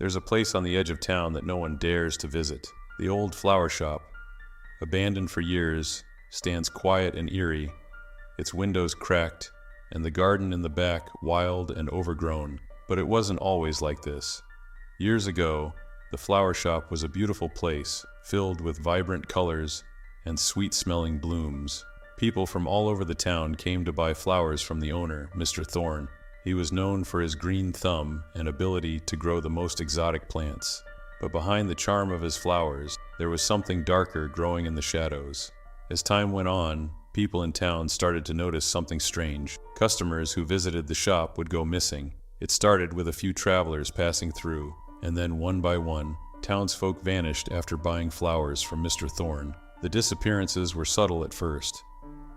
There's a place on the edge of town that no one dares to visit. The old flower shop, abandoned for years, stands quiet and eerie, its windows cracked, and the garden in the back wild and overgrown. But it wasn't always like this. Years ago, the flower shop was a beautiful place, filled with vibrant colors and sweet-smelling blooms. People from all over the town came to buy flowers from the owner, Mr. Thorne. He was known for his green thumb and ability to grow the most exotic plants. But behind the charm of his flowers, there was something darker growing in the shadows. As time went on, people in town started to notice something strange. Customers who visited the shop would go missing. It started with a few travelers passing through, and then one by one, townsfolk vanished after buying flowers from Mr. Thorne. The disappearances were subtle at first,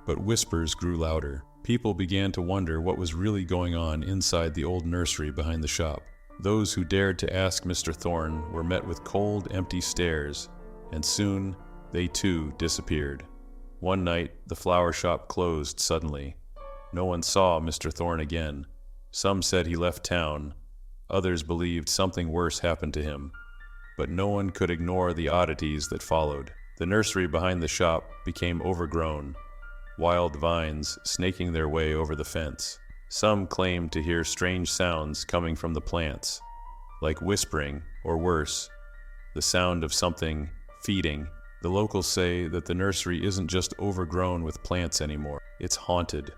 but whispers grew louder. People began to wonder what was really going on inside the old nursery behind the shop. Those who dared to ask Mr. Thorne were met with cold, empty stares, and soon they too disappeared. One night, the flower shop closed suddenly. No one saw Mr. Thorne again. Some said he left town. Others believed something worse happened to him. But no one could ignore the oddities that followed. The nursery behind the shop became overgrown, wild vines snaking their way over the fence. Some claimed to hear strange sounds coming from the plants, like whispering, or worse, the sound of something feeding. The locals say that the nursery isn't just overgrown with plants anymore. It's haunted.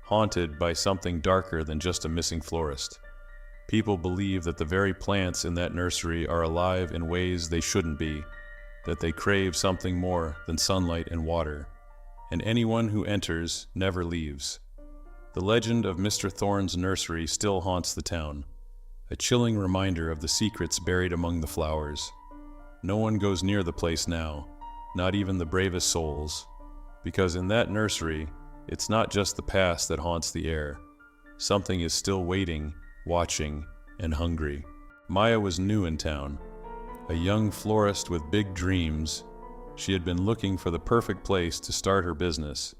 Haunted by something darker than just a missing florist. People believe that the very plants in that nursery are alive in ways they shouldn't be, that they crave something more than sunlight and water. And anyone who enters never leaves. The legend of Mr. Thorne's nursery still haunts the town, a chilling reminder of the secrets buried among the flowers. No one goes near the place now, not even the bravest souls, because in that nursery, it's not just the past that haunts the air. Something is still waiting, watching, and hungry. Maya was new in town, a young florist with big dreams. She had been looking for the perfect place to start her business,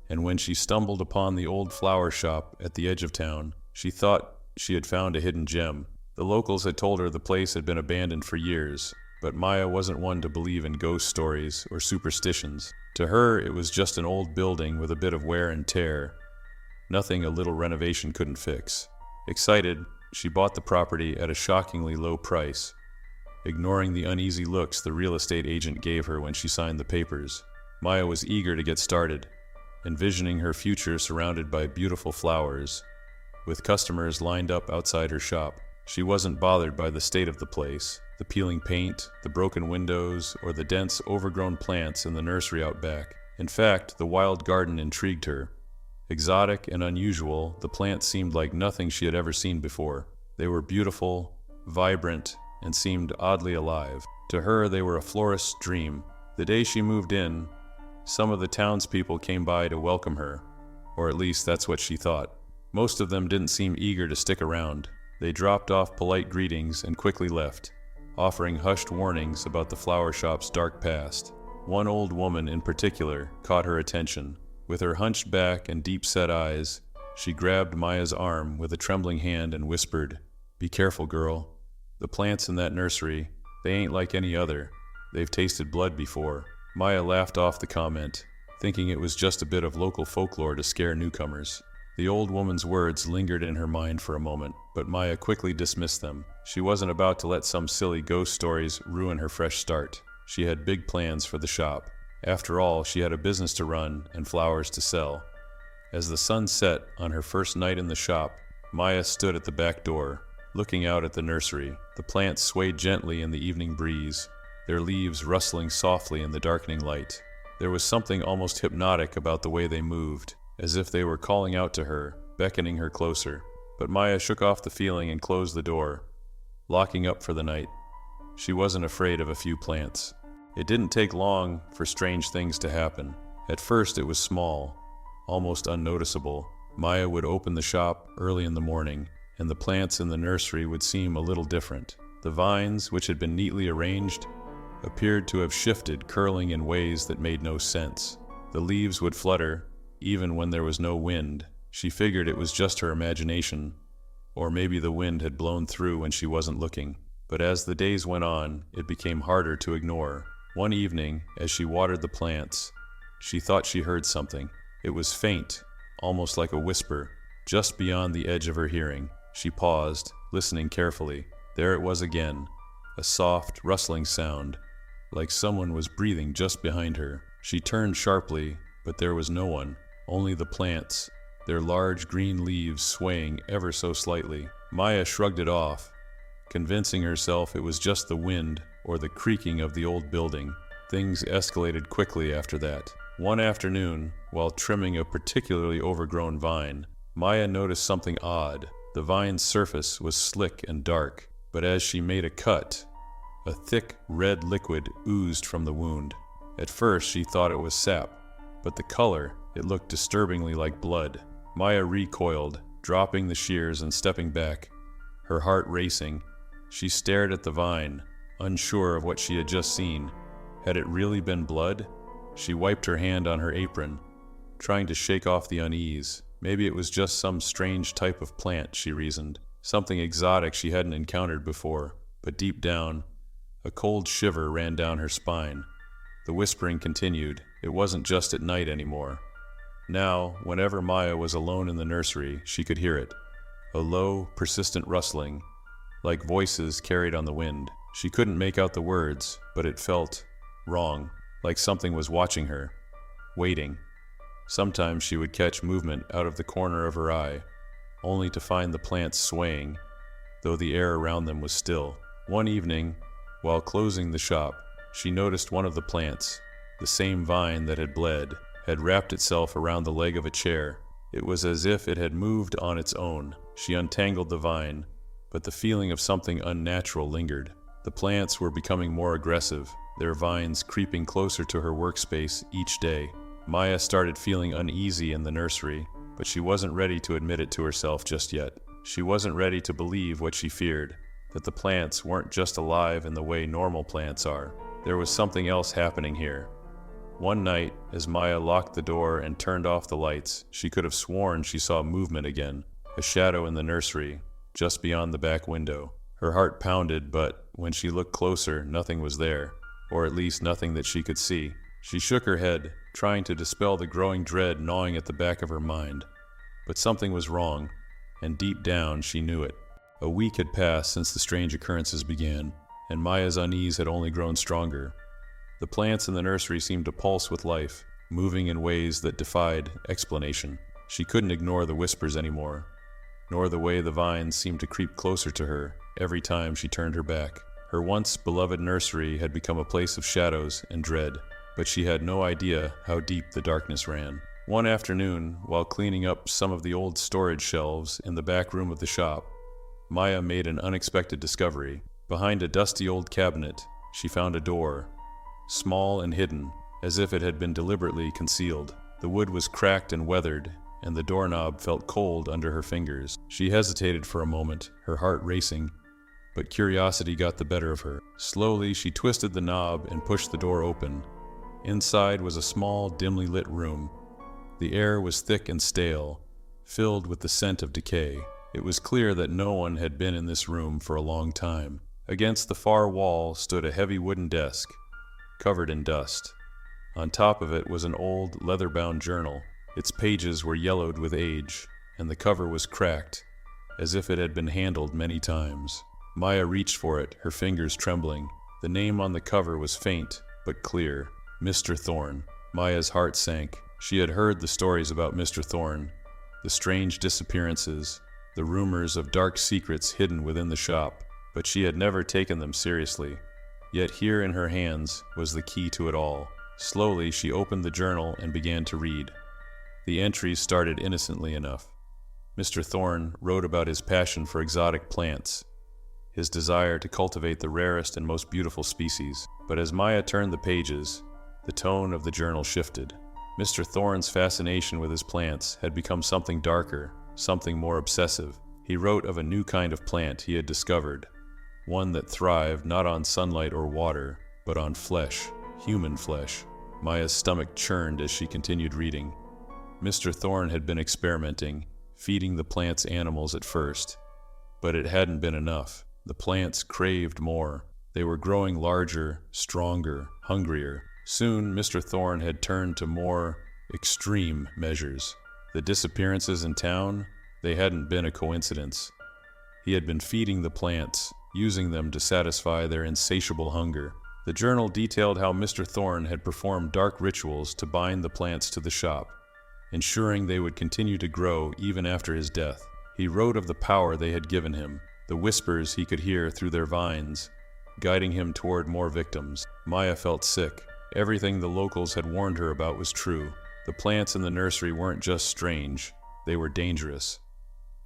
and when she stumbled upon the old flower shop at the edge of town, she thought she had found a hidden gem. The locals had told her the place had been abandoned for years, but Maya wasn't one to believe in ghost stories or superstitions. To her, it was just an old building with a bit of wear and tear, nothing a little renovation couldn't fix. Excited, she bought the property at a shockingly low price, ignoring the uneasy looks the real estate agent gave her when she signed the papers. Maya was eager to get started, envisioning her future surrounded by beautiful flowers, with customers lined up outside her shop. She wasn't bothered by the state of the place, the peeling paint, the broken windows, or the dense, overgrown plants in the nursery out back. In fact, the wild garden intrigued her. Exotic and unusual, the plants seemed like nothing she had ever seen before. They were beautiful, vibrant, and seemed oddly alive. To her, they were a florist's dream. The day she moved in, some of the townspeople came by to welcome her, or at least that's what she thought. Most of them didn't seem eager to stick around. They dropped off polite greetings and quickly left, offering hushed warnings about the flower shop's dark past. One old woman in particular caught her attention. With her hunched back and deep-set eyes, she grabbed Maya's arm with a trembling hand and whispered, "Be careful, girl. The plants in that nursery, they ain't like any other. They've tasted blood before." Maya laughed off the comment, thinking it was just a bit of local folklore to scare newcomers. The old woman's words lingered in her mind for a moment, but Maya quickly dismissed them. She wasn't about to let some silly ghost stories ruin her fresh start. She had big plans for the shop. After all, she had a business to run and flowers to sell. As the sun set on her first night in the shop, Maya stood at the back door, looking out at the nursery. The plants swayed gently in the evening breeze, their leaves rustling softly in the darkening light. There was something almost hypnotic about the way they moved, as if they were calling out to her, beckoning her closer. But Maya shook off the feeling and closed the door, locking up for the night. She wasn't afraid of a few plants. It didn't take long for strange things to happen. At first it was small, almost unnoticeable. Maya would open the shop early in the morning, and the plants in the nursery would seem a little different. The vines, which had been neatly arranged, appeared to have shifted, curling in ways that made no sense. The leaves would flutter, even when there was no wind. She figured it was just her imagination, or maybe the wind had blown through when she wasn't looking. But as the days went on, it became harder to ignore. One evening, as she watered the plants, she thought she heard something. It was faint, almost like a whisper, just beyond the edge of her hearing. She paused, listening carefully. There it was again, a soft, rustling sound, like someone was breathing just behind her. She turned sharply, but there was no one, only the plants, their large green leaves swaying ever so slightly. Maya shrugged it off, convincing herself it was just the wind or the creaking of the old building. Things escalated quickly after that. One afternoon, while trimming a particularly overgrown vine, Maya noticed something odd. The vine's surface was slick and dark, but as she made a cut, a thick red liquid oozed from the wound. At first she thought it was sap, but the color, it looked disturbingly like blood. Maya recoiled, dropping the shears and stepping back, her heart racing. She stared at the vine, unsure of what she had just seen. Had it really been blood? She wiped her hand on her apron, trying to shake off the unease. Maybe it was just some strange type of plant, she reasoned. Something exotic she hadn't encountered before. But deep down, a cold shiver ran down her spine. The whispering continued. It wasn't just at night anymore. Now, whenever Maya was alone in the nursery, she could hear it. A low, persistent rustling, like voices carried on the wind. She couldn't make out the words, but it felt wrong, like something was watching her, waiting. Sometimes she would catch movement out of the corner of her eye, only to find the plants swaying, though the air around them was still. One evening, while closing the shop, she noticed one of the plants, the same vine that had bled, had wrapped itself around the leg of a chair. It was as if it had moved on its own. She untangled the vine, but the feeling of something unnatural lingered. The plants were becoming more aggressive, their vines creeping closer to her workspace each day. Maya started feeling uneasy in the nursery, but she wasn't ready to admit it to herself just yet. She wasn't ready to believe what she feared, that the plants weren't just alive in the way normal plants are. There was something else happening here. One night, as Maya locked the door and turned off the lights, she could have sworn she saw movement again, a shadow in the nursery, just beyond the back window. Her heart pounded, but when she looked closer, nothing was there, or at least nothing that she could see. She shook her head, trying to dispel the growing dread gnawing at the back of her mind. But something was wrong, and deep down she knew it. A week had passed since the strange occurrences began, and Maya's unease had only grown stronger. The plants in the nursery seemed to pulse with life, moving in ways that defied explanation. She couldn't ignore the whispers anymore, nor the way the vines seemed to creep closer to her every time she turned her back. Her once beloved nursery had become a place of shadows and dread, but she had no idea how deep the darkness ran. One afternoon, while cleaning up some of the old storage shelves in the back room of the shop, Maya made an unexpected discovery. Behind a dusty old cabinet, she found a door, small and hidden, as if it had been deliberately concealed. The wood was cracked and weathered, and the doorknob felt cold under her fingers. She hesitated for a moment, her heart racing, but curiosity got the better of her. Slowly, she twisted the knob and pushed the door open. Inside was a small, dimly lit room. The air was thick and stale, filled with the scent of decay. It was clear that no one had been in this room for a long time. Against the far wall stood a heavy wooden desk, covered in dust. On top of it was an old, leather-bound journal. Its pages were yellowed with age, and the cover was cracked, as if it had been handled many times. Maya reached for it, her fingers trembling. The name on the cover was faint, but clear. Mr. Thorne. Maya's heart sank. She had heard the stories about Mr. Thorne, the strange disappearances, the rumors of dark secrets hidden within the shop, but she had never taken them seriously. Yet here in her hands was the key to it all. Slowly, she opened the journal and began to read. The entries started innocently enough. Mr. Thorne wrote about his passion for exotic plants, his desire to cultivate the rarest and most beautiful species. But as Maya turned the pages, the tone of the journal shifted. Mr. Thorne's fascination with his plants had become something darker, something more obsessive. He wrote of a new kind of plant he had discovered, one that thrived not on sunlight or water, but on flesh, human flesh. Maya's stomach churned as she continued reading. Mr. Thorne had been experimenting, feeding the plants animals at first, but it hadn't been enough. The plants craved more. They were growing larger, stronger, hungrier. Soon, Mr. Thorne had turned to more extreme measures. The disappearances in town, they hadn't been a coincidence. He had been feeding the plants, using them to satisfy their insatiable hunger. The journal detailed how Mr. Thorne had performed dark rituals to bind the plants to the shop, ensuring they would continue to grow even after his death. He wrote of the power they had given him, the whispers he could hear through their vines, guiding him toward more victims. Maya felt sick. Everything the locals had warned her about was true. The plants in the nursery weren't just strange, they were dangerous.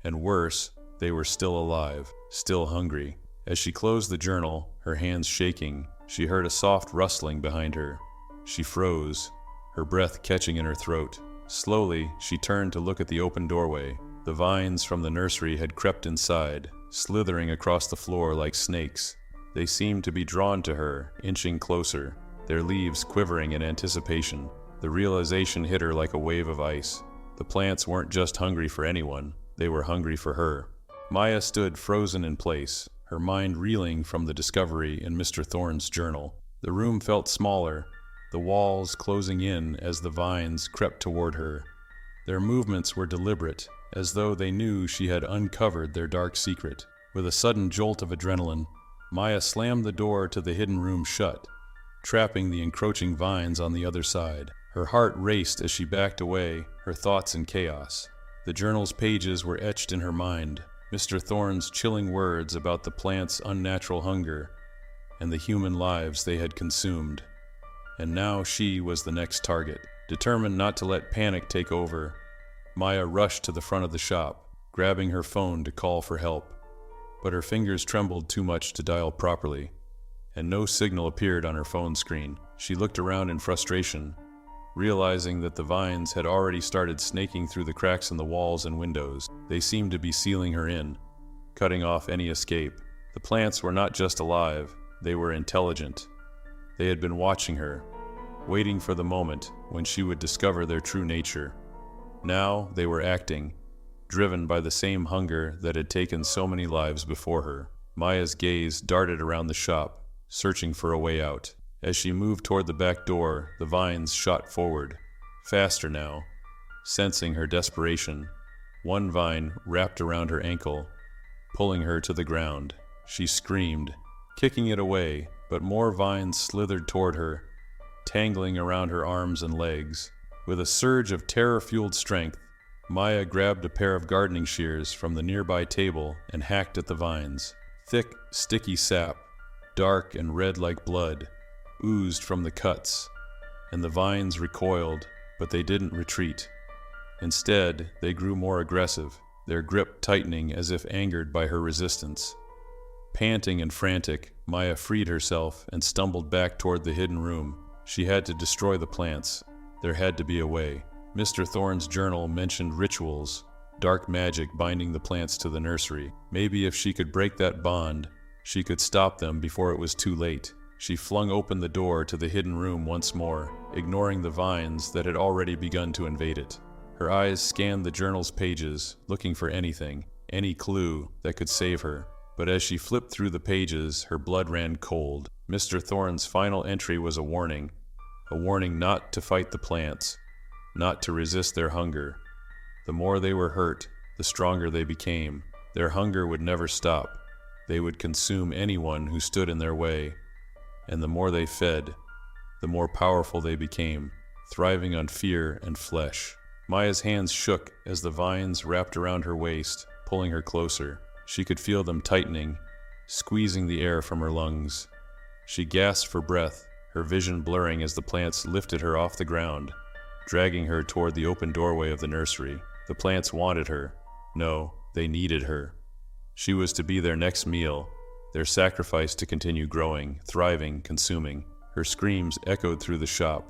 And worse, they were still alive, still hungry. As she closed the journal, her hands shaking, she heard a soft rustling behind her. She froze, her breath catching in her throat. Slowly, she turned to look at the open doorway. The vines from the nursery had crept inside, slithering across the floor like snakes. They seemed to be drawn to her, inching closer, their leaves quivering in anticipation. The realization hit her like a wave of ice. The plants weren't just hungry for anyone, they were hungry for her. Maya stood frozen in place, her mind reeling from the discovery in Mr. Thorne's journal. The room felt smaller, the walls closing in as the vines crept toward her. Their movements were deliberate, as though they knew she had uncovered their dark secret. With a sudden jolt of adrenaline, Maya slammed the door to the hidden room shut, trapping the encroaching vines on the other side. Her heart raced as she backed away, her thoughts in chaos. The journal's pages were etched in her mind, Mr. Thorne's chilling words about the plants' unnatural hunger and the human lives they had consumed. And now she was the next target. Determined not to let panic take over, Maya rushed to the front of the shop, grabbing her phone to call for help. But her fingers trembled too much to dial properly, and no signal appeared on her phone screen. She looked around in frustration, realizing that the vines had already started snaking through the cracks in the walls and windows. They seemed to be sealing her in, cutting off any escape. The plants were not just alive, they were intelligent. They had been watching her, waiting for the moment when she would discover their true nature. Now they were acting, driven by the same hunger that had taken so many lives before her. Maya's gaze darted around the shop, searching for a way out. As she moved toward the back door, the vines shot forward, faster now. Sensing her desperation, one vine wrapped around her ankle, pulling her to the ground. She screamed, kicking it away, but more vines slithered toward her, tangling around her arms and legs. With a surge of terror-fueled strength, Maya grabbed a pair of gardening shears from the nearby table and hacked at the vines. Thick, sticky sap, dark and red like blood, oozed from the cuts, and the vines recoiled, but they didn't retreat. Instead, they grew more aggressive, their grip tightening as if angered by her resistance. Panting and frantic, Maya freed herself and stumbled back toward the hidden room. She had to destroy the plants. There had to be a way. Mr. Thorne's journal mentioned rituals, dark magic binding the plants to the nursery. Maybe if she could break that bond, she could stop them before it was too late. She flung open the door to the hidden room once more, ignoring the vines that had already begun to invade it. Her eyes scanned the journal's pages, looking for anything, any clue that could save her. But as she flipped through the pages, her blood ran cold. Mr. Thorne's final entry was a warning not to fight the plants, not to resist their hunger. The more they were hurt, the stronger they became. Their hunger would never stop. They would consume anyone who stood in their way. And the more they fed, the more powerful they became, thriving on fear and flesh. Maya's hands shook as the vines wrapped around her waist, pulling her closer. She could feel them tightening, squeezing the air from her lungs. She gasped for breath, her vision blurring as the plants lifted her off the ground, dragging her toward the open doorway of the nursery. The plants wanted her. No, they needed her. She was to be their next meal, their sacrifice to continue growing, thriving, consuming. Her screams echoed through the shop,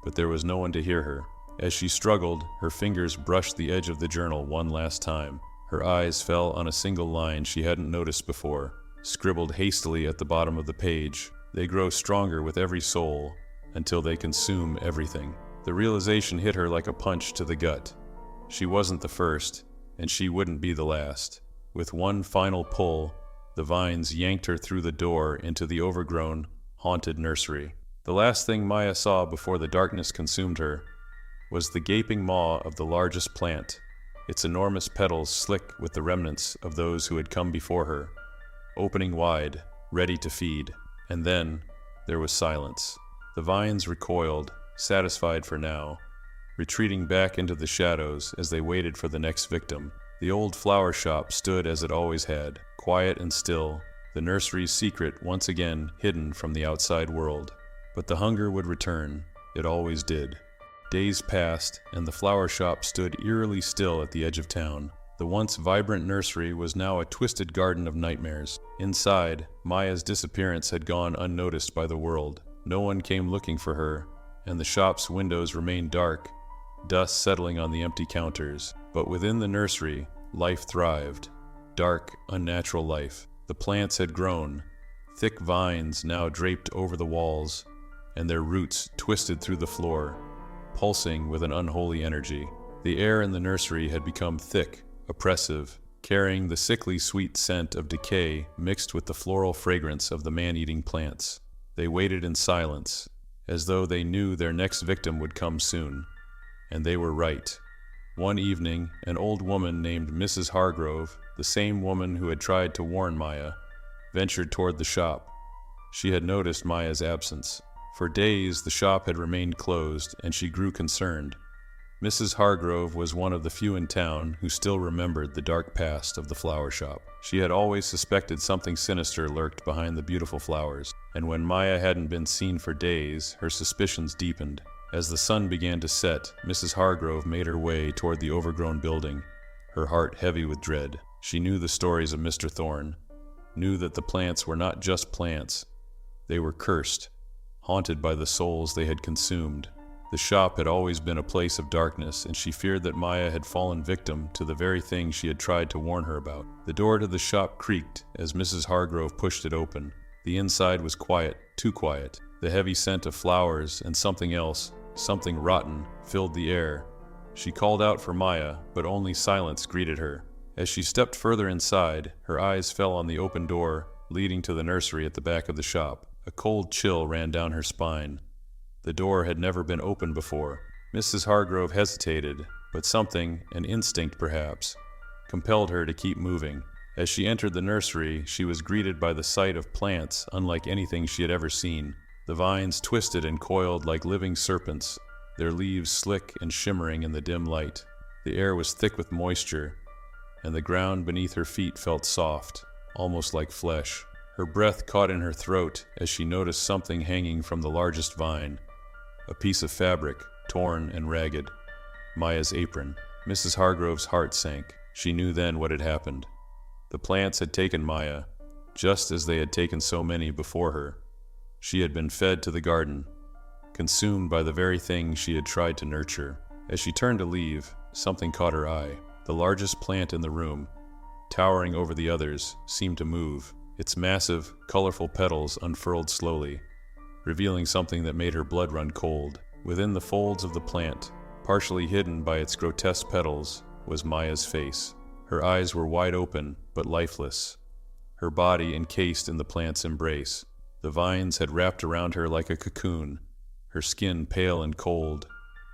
but there was no one to hear her. As she struggled, her fingers brushed the edge of the journal one last time. Her eyes fell on a single line she hadn't noticed before, scribbled hastily at the bottom of the page. They grow stronger with every soul, until they consume everything. The realization hit her like a punch to the gut. She wasn't the first, and she wouldn't be the last. With one final pull, The vines yanked her through the door into the overgrown, haunted nursery. The last thing Maya saw before the darkness consumed her was the gaping maw of the largest plant, its enormous petals slick with the remnants of those who had come before her, opening wide, ready to feed. And then there was silence. The vines recoiled, satisfied for now, retreating back into the shadows as they waited for the next victim. The old flower shop stood as it always had, quiet and still, the nursery's secret once again hidden from the outside world. But the hunger would return. It always did. Days passed, and the flower shop stood eerily still at the edge of town. The once vibrant nursery was now a twisted garden of nightmares. Inside, Maya's disappearance had gone unnoticed by the world. No one came looking for her, and the shop's windows remained dark, dust settling on the empty counters. But within the nursery, life thrived. Dark, unnatural life. The plants had grown, thick vines now draped over the walls, and their roots twisted through the floor, pulsing with an unholy energy. The air in the nursery had become thick, oppressive, carrying the sickly sweet scent of decay mixed with the floral fragrance of the man-eating plants. They waited in silence, as though they knew their next victim would come soon. And they were right. One evening, an old woman named Mrs. Hargrove, the same woman who had tried to warn Maya, ventured toward the shop. She had noticed Maya's absence. For days, the shop had remained closed, and she grew concerned. Mrs. Hargrove was one of the few in town who still remembered the dark past of the flower shop. She had always suspected something sinister lurked behind the beautiful flowers, and when Maya hadn't been seen for days, her suspicions deepened. As the sun began to set, Mrs. Hargrove made her way toward the overgrown building, her heart heavy with dread. She knew the stories of Mr. Thorne, knew that the plants were not just plants. They were cursed, haunted by the souls they had consumed. The shop had always been a place of darkness, and she feared that Maya had fallen victim to the very thing she had tried to warn her about. The door to the shop creaked as Mrs. Hargrove pushed it open. The inside was quiet, too quiet. The heavy scent of flowers and something else, something rotten, filled the air. She called out for Maya, but only silence greeted her. As she stepped further inside, her eyes fell on the open door leading to the nursery at the back of the shop. A cold chill ran down her spine. The door had never been opened before. Mrs. Hargrove hesitated, but something, an instinct perhaps, compelled her to keep moving. As she entered the nursery, she was greeted by the sight of plants unlike anything she had ever seen. The vines twisted and coiled like living serpents, their leaves slick and shimmering in the dim light. The air was thick with moisture, and the ground beneath her feet felt soft, almost like flesh. Her breath caught in her throat as she noticed something hanging from the largest vine. A piece of fabric, torn and ragged. Maya's apron. Mrs. Hargrove's heart sank. She knew then what had happened. The plants had taken Maya, just as they had taken so many before her. She had been fed to the garden, consumed by the very thing she had tried to nurture. As she turned to leave, something caught her eye. The largest plant in the room, towering over the others, seemed to move. Its massive, colorful petals unfurled slowly, revealing something that made her blood run cold. Within the folds of the plant, partially hidden by its grotesque petals, was Maya's face. Her eyes were wide open, but lifeless, her body encased in the plant's embrace. The vines had wrapped around her like a cocoon, her skin pale and cold,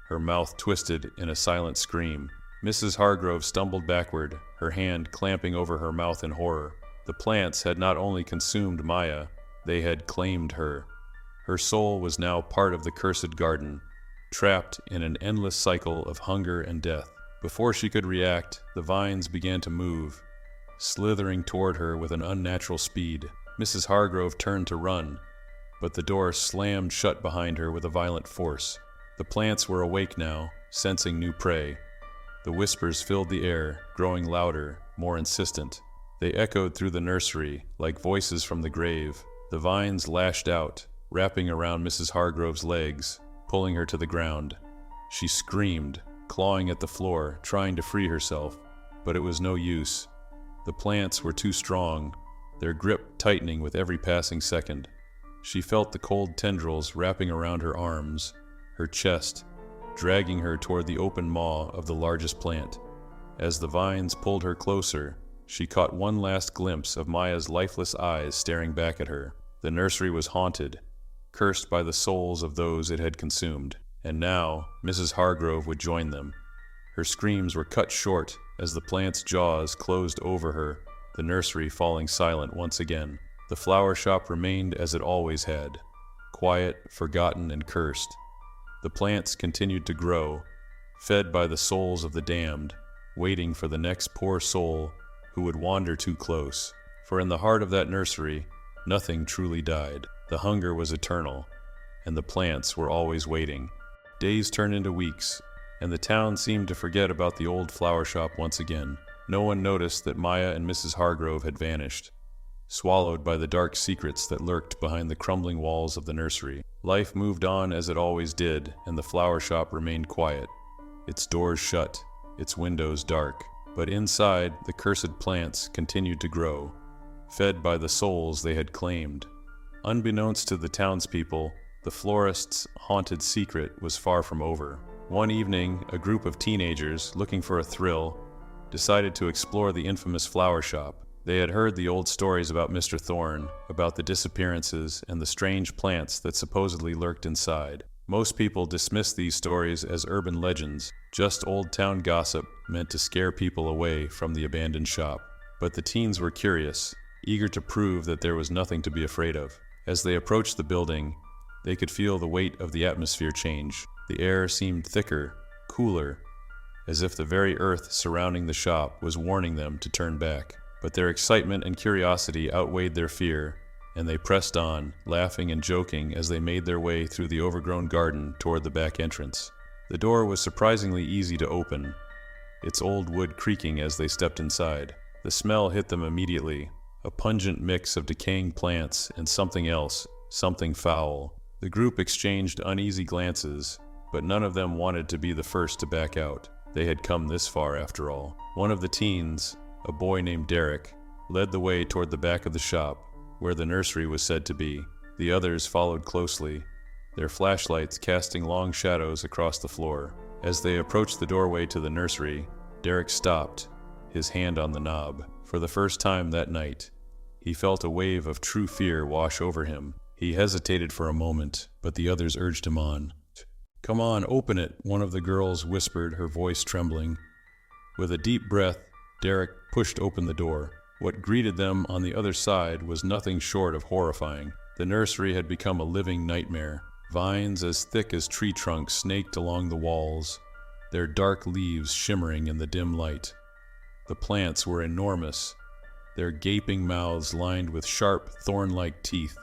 her mouth twisted in a silent scream. Mrs. Hargrove stumbled backward, her hand clamping over her mouth in horror. The plants had not only consumed Maya, they had claimed her. Her soul was now part of the cursed garden, trapped in an endless cycle of hunger and death. Before she could react, the vines began to move, slithering toward her with an unnatural speed. Mrs. Hargrove turned to run, but the door slammed shut behind her with a violent force. The plants were awake now, sensing new prey. The whispers filled the air, growing louder, more insistent. They echoed through the nursery like voices from the grave. The vines lashed out, wrapping around Mrs. Hargrove's legs, pulling her to the ground. She screamed, clawing at the floor, trying to free herself, but it was no use. The plants were too strong, their grip tightening with every passing second. She felt the cold tendrils wrapping around her arms, her chest, dragging her toward the open maw of the largest plant. As the vines pulled her closer, she caught one last glimpse of Maya's lifeless eyes staring back at her. The nursery was haunted, cursed by the souls of those it had consumed. And now, Mrs. Hargrove would join them. Her screams were cut short as the plant's jaws closed over her, the nursery falling silent once again. The flower shop remained as it always had, quiet, forgotten, and cursed. The plants continued to grow, fed by the souls of the damned, waiting for the next poor soul who would wander too close. For in the heart of that nursery, nothing truly died. The hunger was eternal, and the plants were always waiting. Days turned into weeks, and the town seemed to forget about the old flower shop once again. No one noticed that Maya and Mrs. Hargrove had vanished, swallowed by the dark secrets that lurked behind the crumbling walls of the nursery. Life moved on as it always did, and the flower shop remained quiet, its doors shut, its windows dark. But inside, the cursed plants continued to grow, fed by the souls they had claimed. Unbeknownst to the townspeople, the florist's haunted secret was far from over. One evening, a group of teenagers, looking for a thrill, decided to explore the infamous flower shop. They had heard the old stories about Mr. Thorne, about the disappearances and the strange plants that supposedly lurked inside. Most people dismissed these stories as urban legends, just old town gossip meant to scare people away from the abandoned shop. But the teens were curious, eager to prove that there was nothing to be afraid of. As they approached the building, they could feel the weight of the atmosphere change. The air seemed thicker, cooler, as if the very earth surrounding the shop was warning them to turn back. But their excitement and curiosity outweighed their fear, and they pressed on, laughing and joking as they made their way through the overgrown garden toward the back entrance. The door was surprisingly easy to open, its old wood creaking as they stepped inside. The smell hit them immediately, a pungent mix of decaying plants and something else, something foul. The group exchanged uneasy glances, but none of them wanted to be the first to back out. They had come this far after all. One of the teens, a boy named Derek, led the way toward the back of the shop, where the nursery was said to be. The others followed closely, their flashlights casting long shadows across the floor. As they approached the doorway to the nursery, Derek stopped, his hand on the knob. For the first time that night, he felt a wave of true fear wash over him. He hesitated for a moment, but the others urged him on. "Come on, open it," one of the girls whispered, her voice trembling. With a deep breath, Derek pushed open the door. What greeted them on the other side was nothing short of horrifying. The nursery had become a living nightmare. Vines as thick as tree trunks snaked along the walls, their dark leaves shimmering in the dim light. The plants were enormous, their gaping mouths lined with sharp, thorn-like teeth,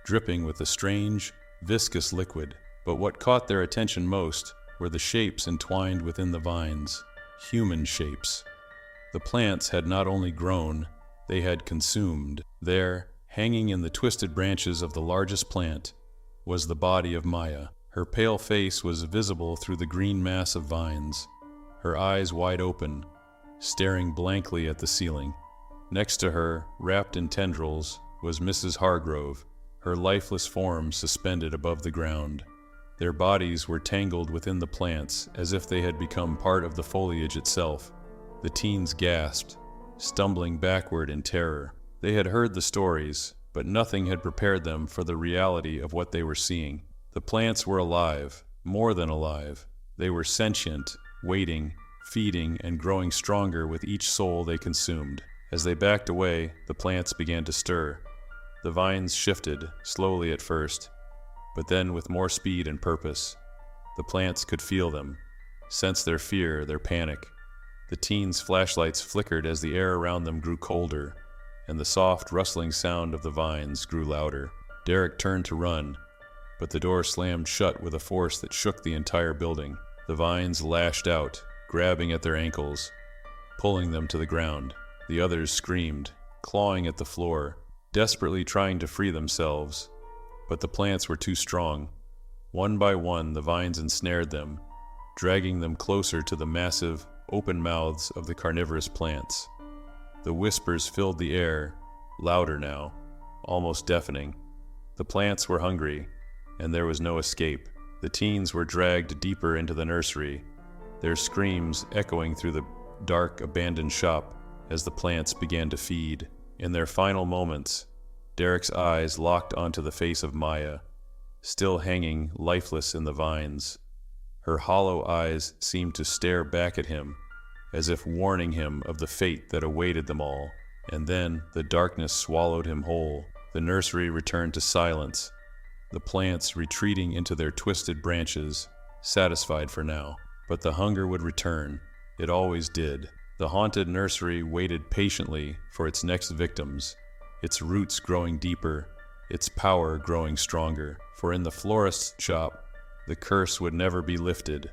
dripping with a strange, viscous liquid. But what caught their attention most were the shapes entwined within the vines, human shapes. The plants had not only grown, they had consumed. There, hanging in the twisted branches of the largest plant, was the body of Maya. Her pale face was visible through the green mass of vines, her eyes wide open, staring blankly at the ceiling. Next to her, wrapped in tendrils, was Mrs. Hargrove, her lifeless form suspended above the ground. Their bodies were tangled within the plants as if they had become part of the foliage itself. The teens gasped, stumbling backward in terror. They had heard the stories, but nothing had prepared them for the reality of what they were seeing. The plants were alive, more than alive. They were sentient, waiting, feeding, and growing stronger with each soul they consumed. As they backed away, the plants began to stir. The vines shifted, slowly at first, but then with more speed and purpose. The plants could feel them, sense their fear, their panic. The teens' flashlights flickered as the air around them grew colder, and the soft, rustling sound of the vines grew louder. Derek turned to run, but the door slammed shut with a force that shook the entire building. The vines lashed out, grabbing at their ankles, pulling them to the ground. The others screamed, clawing at the floor, desperately trying to free themselves, but the plants were too strong. One by one, the vines ensnared them, dragging them closer to the massive, open mouths of the carnivorous plants. The whispers filled the air, louder now, almost deafening. The plants were hungry, and there was no escape. The teens were dragged deeper into the nursery, their screams echoing through the dark, abandoned shop as the plants began to feed. In their final moments, Derek's eyes locked onto the face of Maya, still hanging lifeless in the vines. Her hollow eyes seemed to stare back at him, as if warning him of the fate that awaited them all. And then the darkness swallowed him whole. The nursery returned to silence, the plants retreating into their twisted branches, satisfied for now. But the hunger would return. It always did. The haunted nursery waited patiently for its next victims, its roots growing deeper, its power growing stronger. For in the florist's shop, the curse would never be lifted.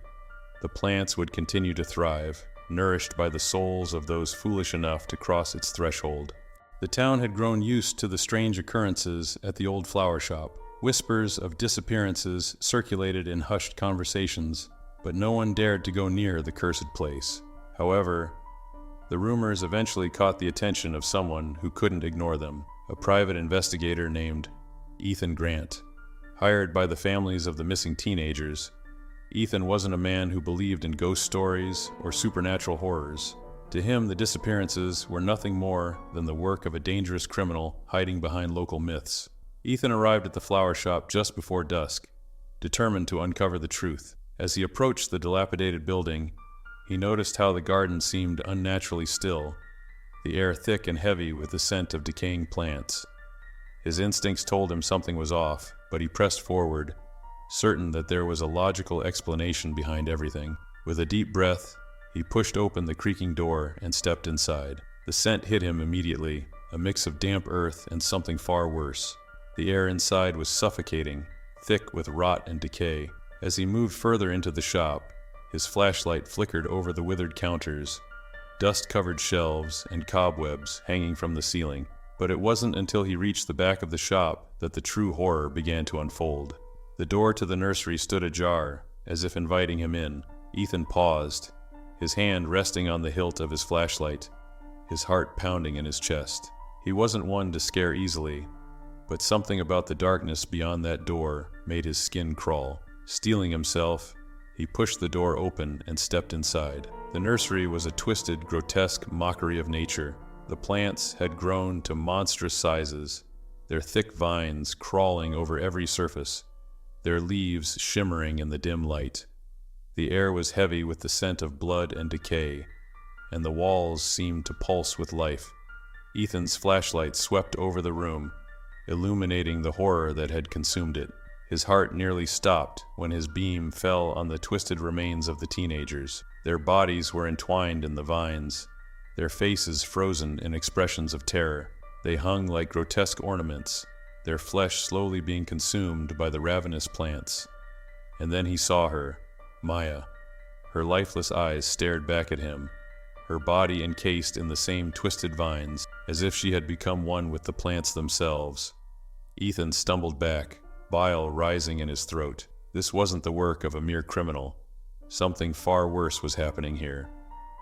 The plants would continue to thrive, nourished by the souls of those foolish enough to cross its threshold. The town had grown used to the strange occurrences at the old flower shop. Whispers of disappearances circulated in hushed conversations, but no one dared to go near the cursed place. However, the rumors eventually caught the attention of someone who couldn't ignore them, a private investigator named Ethan Grant. Hired by the families of the missing teenagers, Ethan wasn't a man who believed in ghost stories or supernatural horrors. To him, the disappearances were nothing more than the work of a dangerous criminal hiding behind local myths. Ethan arrived at the flower shop just before dusk, determined to uncover the truth. As he approached the dilapidated building, he noticed how the garden seemed unnaturally still, the air thick and heavy with the scent of decaying plants. His instincts told him something was off, but he pressed forward, certain that there was a logical explanation behind everything. With a deep breath, he pushed open the creaking door and stepped inside. The scent hit him immediately, a mix of damp earth and something far worse. The air inside was suffocating, thick with rot and decay. As he moved further into the shop, his flashlight flickered over the withered counters, dust-covered shelves, and cobwebs hanging from the ceiling. But it wasn't until he reached the back of the shop that the true horror began to unfold. The door to the nursery stood ajar, as if inviting him in. Ethan paused, his hand resting on the hilt of his flashlight, his heart pounding in his chest. He wasn't one to scare easily, but something about the darkness beyond that door made his skin crawl. Steeling himself, he pushed the door open and stepped inside. The nursery was a twisted, grotesque mockery of nature. The plants had grown to monstrous sizes, their thick vines crawling over every surface, their leaves shimmering in the dim light. The air was heavy with the scent of blood and decay, and the walls seemed to pulse with life. Ethan's flashlight swept over the room, illuminating the horror that had consumed it. His heart nearly stopped when his beam fell on the twisted remains of the teenagers. Their bodies were entwined in the vines, their faces frozen in expressions of terror. They hung like grotesque ornaments, their flesh slowly being consumed by the ravenous plants. And then he saw her, Maya. Her lifeless eyes stared back at him, her body encased in the same twisted vines, as if she had become one with the plants themselves. Ethan stumbled back, bile rising in his throat. This wasn't the work of a mere criminal. Something far worse was happening here,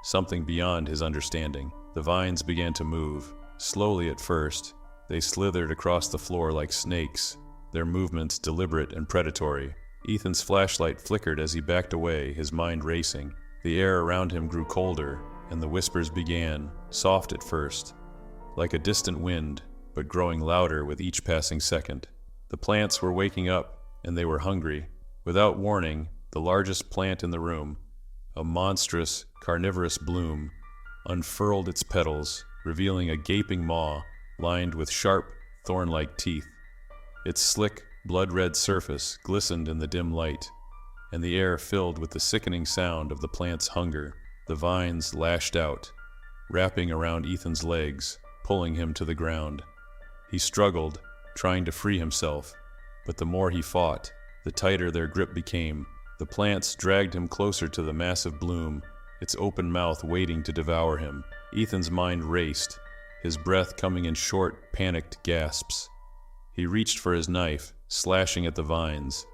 something beyond his understanding. The vines began to move, slowly at first. They slithered across the floor like snakes, their movements deliberate and predatory. Ethan's flashlight flickered as he backed away, his mind racing. The air around him grew colder, and the whispers began, soft at first, like a distant wind, but growing louder with each passing second. The plants were waking up, and they were hungry. Without warning, the largest plant in the room, a monstrous, carnivorous bloom, unfurled its petals, revealing a gaping maw lined with sharp, thorn-like teeth. Its slick, blood-red surface glistened in the dim light, and the air filled with the sickening sound of the plant's hunger. The vines lashed out, wrapping around Ethan's legs, pulling him to the ground. He struggled, trying to free himself, but the more he fought, the tighter their grip became. The plants dragged him closer to the massive bloom, its open mouth waiting to devour him. Ethan's mind raced, his breath coming in short, panicked gasps. He reached for his knife, slashing at the vines,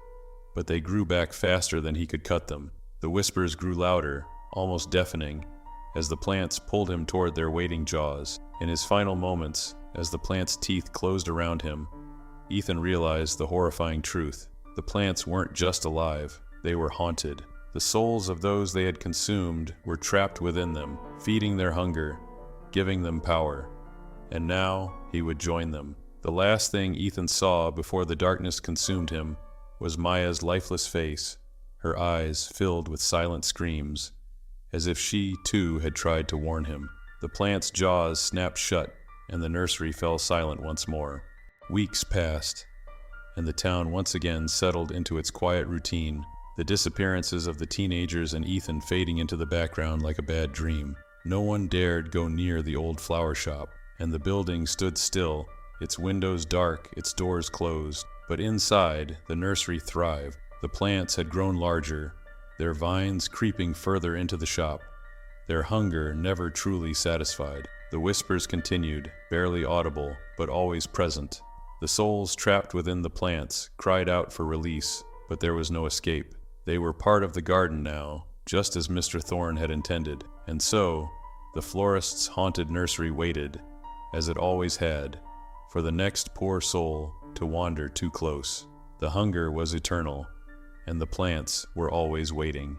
but they grew back faster than he could cut them. The whispers grew louder, almost deafening, as the plants pulled him toward their waiting jaws. In his final moments, as the plants' teeth closed around him, Ethan realized the horrifying truth. The plants weren't just alive, they were haunted. The souls of those they had consumed were trapped within them, feeding their hunger, giving them power. And now he would join them. The last thing Ethan saw before the darkness consumed him was Maya's lifeless face, her eyes filled with silent screams, as if she, too, had tried to warn him. The plant's jaws snapped shut, and the nursery fell silent once more. Weeks passed, and the town once again settled into its quiet routine, the disappearances of the teenagers and Ethan fading into the background like a bad dream. No one dared go near the old flower shop, and the building stood still, its windows dark, its doors closed. But inside, the nursery thrived. The plants had grown larger, their vines creeping further into the shop, their hunger never truly satisfied. The whispers continued, barely audible, but always present. The souls trapped within the plants cried out for release, but there was no escape. They were part of the garden now, just as Mr. Thorne had intended. And so, the florist's haunted nursery waited, as it always had, for the next poor soul to wander too close. The hunger was eternal, and the plants were always waiting.